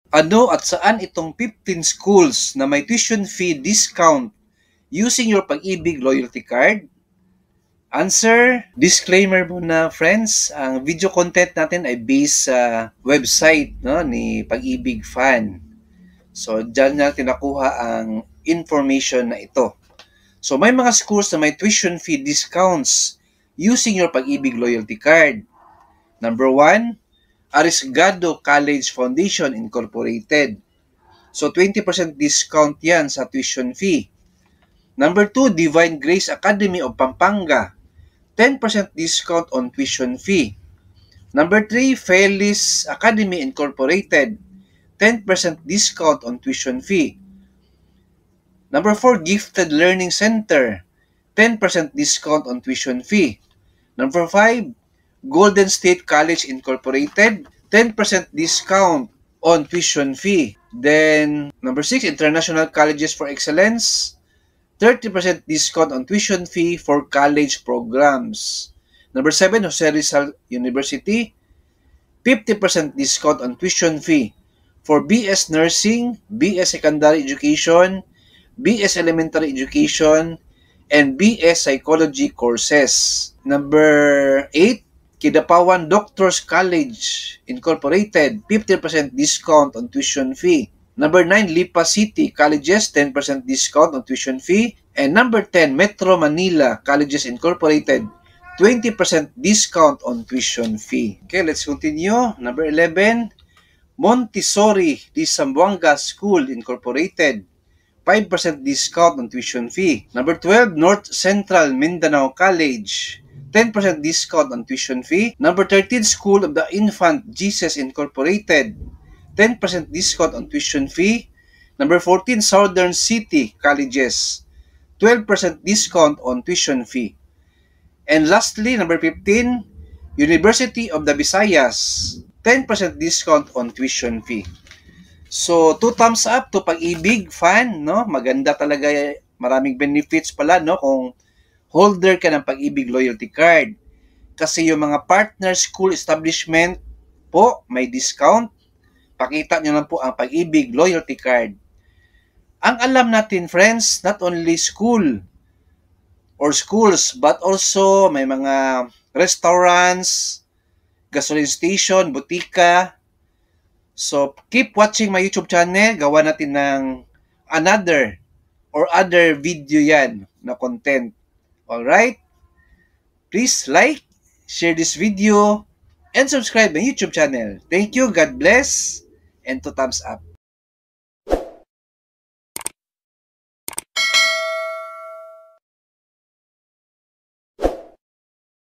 Ano at saan itong 15 schools na may tuition fee discount using your Pag-ibig loyalty card? Answer, disclaimer muna friends, ang video content natin ay based sa website no, ni Pag-ibig Fan. So, dyan natin nakuha ang information na ito. So, may mga schools na may tuition fee discounts using your Pag-ibig loyalty card. Number 1, Arriesgado College Foundation Incorporated. So, 20% discount yan sa tuition fee. Number 2, Divine Grace Academy of Pampanga. 10% discount on tuition fee. Number 3, Felis Academy Incorporated. 10% discount on tuition fee. Number 4, Gifted Learning Center. 10% discount on tuition fee. Number 5, Golden State College Incorporated. 10% discount on tuition fee. Then, number 6, International Colleges for Excellence. 30% discount on tuition fee for college programs. Number 7, Jose Rizal University. 50% discount on tuition fee for BS Nursing, BS Secondary Education, BS Elementary Education, and BS Psychology courses. Number 8, Kidapawan Doctors College Incorporated, 50% discount on tuition fee. Number 9, Lipa City Colleges, 10% discount on tuition fee. And number 10, Metro Manila Colleges Incorporated, 20% discount on tuition fee. Okay, let's continue. Number 11, Montessori di Zamboanga School Incorporated, 5% discount on tuition fee. Number 12, North Central Mindanao College, 10% discount on tuition fee. Number 13, School of the Infant Jesus Incorporated, 10% discount on tuition fee. Number 14, Southern City Colleges, 12% discount on tuition fee. And lastly, number 15, University of the Visayas, 10% discount on tuition fee. So, 2 thumbs up to Pag-ibig Fan, no? Maganda talaga, maraming benefits pala, no? Kung holder ka ng Pag-ibig loyalty card. Kasi yung mga partner school establishment po, may discount. Pakita nyo lang po ang Pag-ibig loyalty card. Ang alam natin, friends, not only school or schools, but also may mga restaurants, gasoline station, butika. So, keep watching my YouTube channel. Gawa natin ng another or other video yan na content. Alright? Please like, share this video, and subscribe my YouTube channel. Thank you, God bless, and 2 thumbs up.